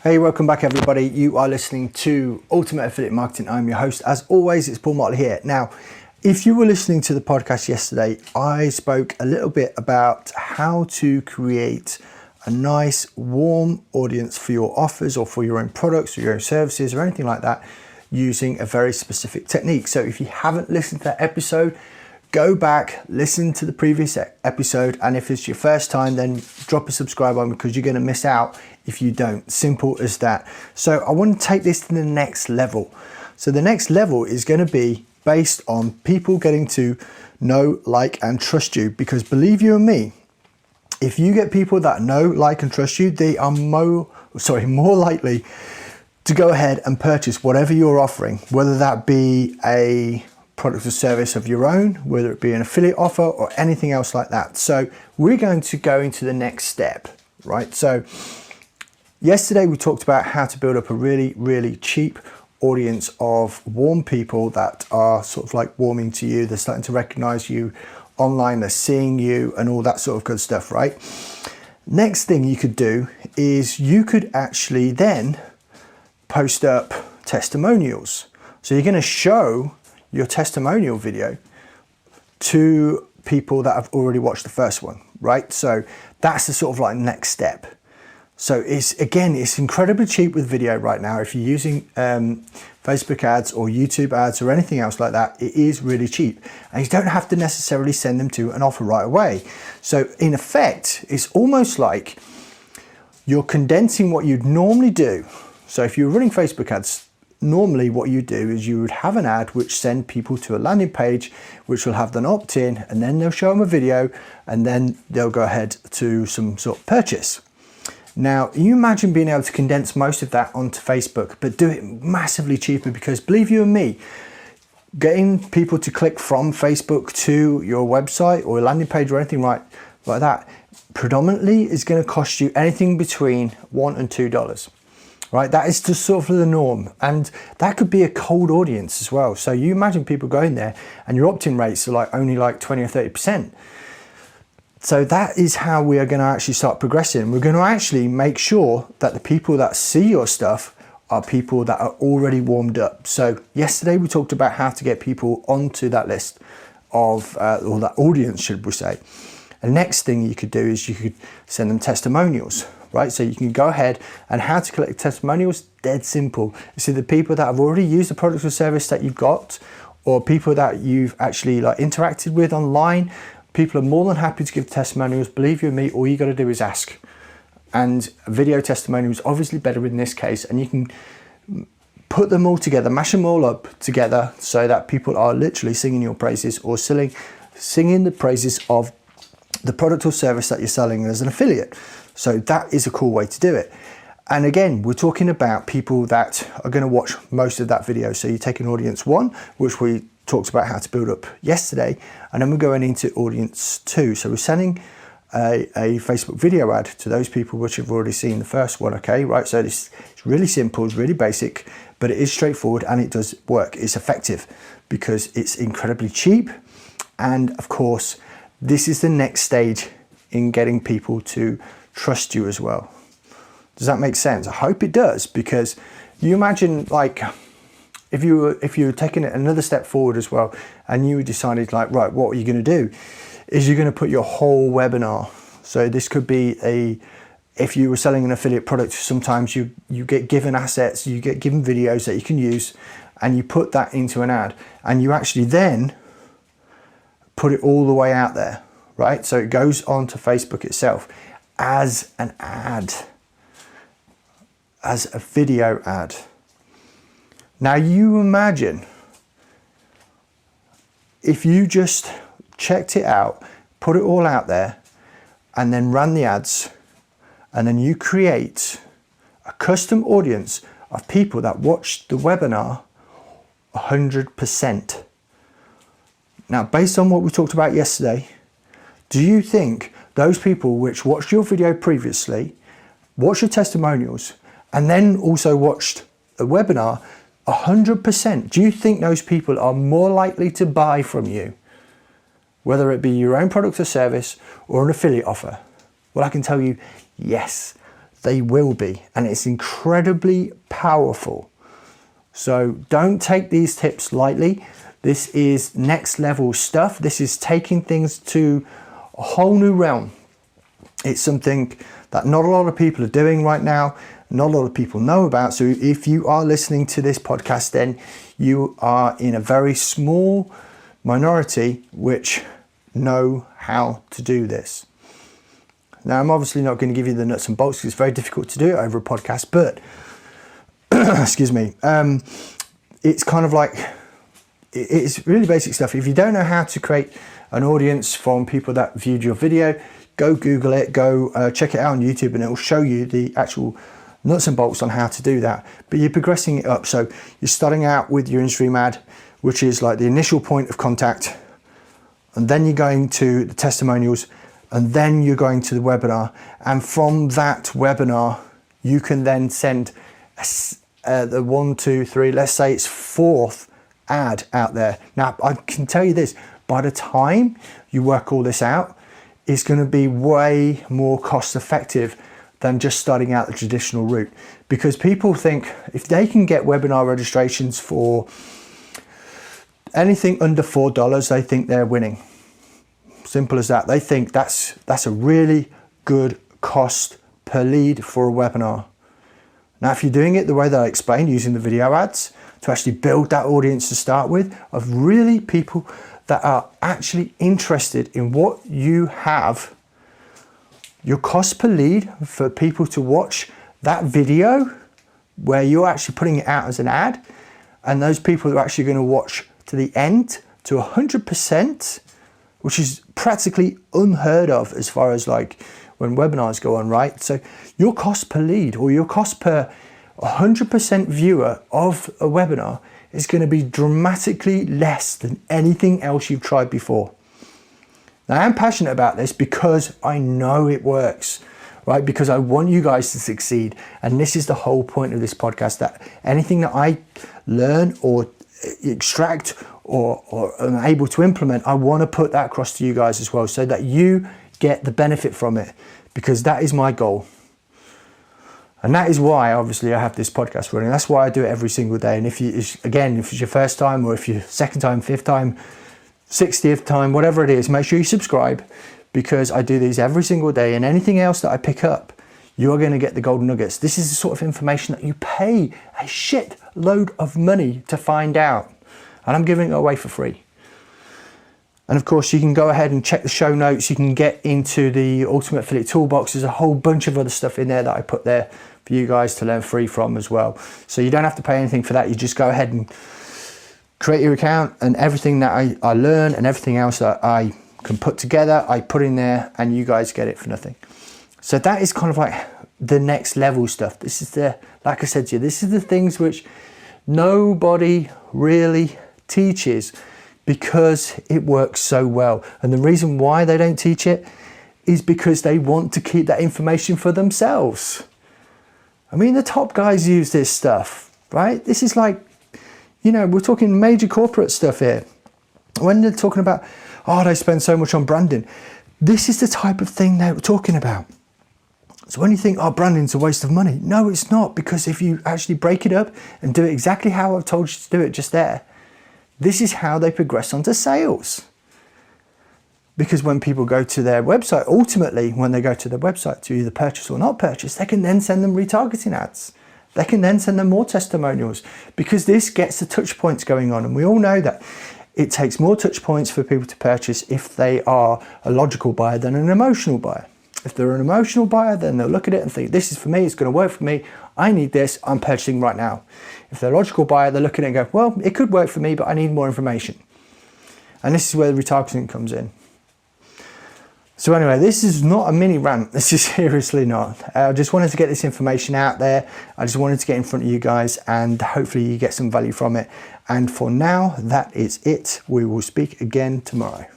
Hey, welcome back everybody. You are listening to Ultimate Affiliate Marketing. I'm your host. As always, it's Paul Motley here. Now, if you were listening to the podcast yesterday, I spoke a little bit about how to create a nice warm audience for your offers or for your own products or your own services or anything like that using a very specific technique. So if you haven't listened to that episode, go back, listen to the previous episode, and if it's your first time, then drop a subscribe on because you're going to miss out if you don't. Simple as that. So I want to take this to the next level. So the next level is going to be based on people getting to know, like, and trust you, because believe you me, if you get people that know, like, and trust you, they are more likely to go ahead and purchase whatever you're offering, whether that be a product or service of your own, whether it be an affiliate offer or anything else like that. So we're going to go into the next step, right? So yesterday we talked about how to build up a really cheap audience of warm people that are sort of like warming to you. They're starting to recognize you online, they're seeing you and all that sort of good stuff, right? Next thing you could do is you could actually then post up testimonials. So you're going to show your testimonial video to people that have already watched the first one, right? So that's the sort of like next step. So it's incredibly cheap with video right now. If you're using Facebook ads or YouTube ads or anything else like that, it is really cheap. And you don't have to necessarily send them to an offer right away. So in effect, it's almost like you're condensing what you'd normally do. So if you're running Facebook ads, normally what you do is you would have an ad which send people to a landing page which will have them opt in, and then they'll show them a video and then they'll go ahead to some sort of purchase. Now you imagine being able to condense most of that onto Facebook, but do it massively cheaper, because believe you me, getting people to click from Facebook to your website or a landing page or anything like that predominantly is going to cost you anything between $1 and $2. Right, that is just sort of the norm, and that could be a cold audience as well. So you imagine people going there and your opt-in rates are only like 20 or 30%. So that is how we are going to actually start progressing. We're going to actually make sure that the people that see your stuff are people that are already warmed up. So yesterday we talked about how to get people onto that list of, or that audience, should we say. The next thing you could do is you could send them testimonials. Right, so you can go ahead, and how to collect testimonials, dead simple. It's either people that have already used the product or service that you've got, or people that you've actually interacted with online. People are more than happy to give testimonials. Believe you me, all you got to do is ask. And video testimonial is obviously better in this case, and you can put them all together, mash them all up together, so that people are literally singing your praises or singing the praises of the product or service that you're selling as an affiliate. So that is a cool way to do it. And again, we're talking about people that are going to watch most of that video. So you take an audience 1, which we talked about how to build up yesterday, and then we're going into audience 2. So we're sending a Facebook video ad to those people which have already seen the first one. Okay, right? So it's really simple, it's really basic, but it is straightforward and it does work. It's effective because it's incredibly cheap. And of course, this is the next stage in getting people to trust you as well. Does that make sense? I hope it does, because you imagine if you were taking it another step forward as well, and you decided right, what are you going to do? Is you're going to put your whole webinar. So this could be if you were selling an affiliate product, sometimes you get given assets, you get given videos that you can use, and you put that into an ad, and you actually then put it all the way out there, right? So it goes onto Facebook itself as an ad, as a video ad. Now you imagine if you just checked it out, put it all out there, and then ran the ads, and then you create a custom audience of people that watched the webinar 100%. Now, based on what we talked about yesterday, do you think those people which watched your video previously, watched your testimonials, and then also watched the webinar 100%, do you think those people are more likely to buy from you, whether it be your own product or service or an affiliate offer? Well, I can tell you, yes, they will be, and it's incredibly powerful. So don't take these tips lightly. This is next level stuff. This is taking things to a whole new realm. It's something that not a lot of people are doing right now, not a lot of people know about. So if you are listening to this podcast, then you are in a very small minority which know how to do this. Now, I'm obviously not going to give you the nuts and bolts because it's very difficult to do it over a podcast, but excuse me, it's kind of like, it's really basic stuff. If you don't know how to create an audience from people that viewed your video, go Google it, go check it out on YouTube, and it will show you the actual nuts and bolts on how to do that. But you're progressing it up. So you're starting out with your in-stream ad, which is like the initial point of contact, and then you're going to the testimonials, and then you're going to the webinar. And from that webinar, you can then send the 1, 2, 3, let's say it's 4th ad out there. Now, I can tell you this, by the time you work all this out, it's going to be way more cost effective than just starting out the traditional route. Because people think if they can get webinar registrations for anything under $4, they think they're winning. Simple as that. They think that's a really good cost per lead for a webinar. Now, if you're doing it the way that I explained, using the video ads to actually build that audience to start with, of really people that are actually interested in what you have, your cost per lead for people to watch that video where you're actually putting it out as an ad, and those people are actually going to watch to the end to 100%, which is practically unheard of as far as like when webinars go on, right? So your cost per lead, or your cost per 100% viewer of a webinar, is going to be dramatically less than anything else you've tried before. Now, I'm passionate about this because I know it works, right? Because I want you guys to succeed. And this is the whole point of this podcast, that anything that I learn or extract or am able to implement, I want to put that across to you guys as well, so that you get the benefit from it, because that is my goal. And that is why, obviously, I have this podcast running. That's why I do it every single day. And if it's your first time, or if you're second time, 5th time, 60th time, whatever it is, make sure you subscribe, because I do these every single day. And anything else that I pick up, you're going to get the golden nuggets. This is the sort of information that you pay a shit load of money to find out. And I'm giving it away for free. And of course, you can go ahead and check the show notes. You can get into the Ultimate Affiliate Toolbox. There's a whole bunch of other stuff in there that I put there for you guys to learn free from as well. So you don't have to pay anything for that. You just go ahead and create your account, and everything that I learn and everything else that I can put together, I put in there, and you guys get it for nothing. So that is kind of like the next level stuff. This is like I said to you, this is the things which nobody really teaches, because it works so well. And the reason why they don't teach it is because they want to keep that information for themselves. I mean, the top guys use this stuff, right? This is like, we're talking major corporate stuff here. When they're talking about, they spend so much on branding, this is the type of thing they were talking about. So when you think, branding's a waste of money, no, it's not, because if you actually break it up and do it exactly how I've told you to do it just there, this is how they progress onto sales. Because when people go to their website, ultimately, when they go to their website to either purchase or not purchase, they can then send them retargeting ads. They can then send them more testimonials, because this gets the touch points going on. And we all know that it takes more touch points for people to purchase if they are a logical buyer than an emotional buyer. If they're an emotional buyer, then they'll look at it and think, this is for me, it's going to work for me, I need this, I'm purchasing right now. If they're a logical buyer, they're looking at it and go, well, it could work for me, but I need more information. And this is where the retargeting comes in. So anyway, this is not a mini rant. This is seriously not. I just wanted to get this information out there. I just wanted to get in front of you guys, and hopefully you get some value from it. And for now, that is it. We will speak again tomorrow.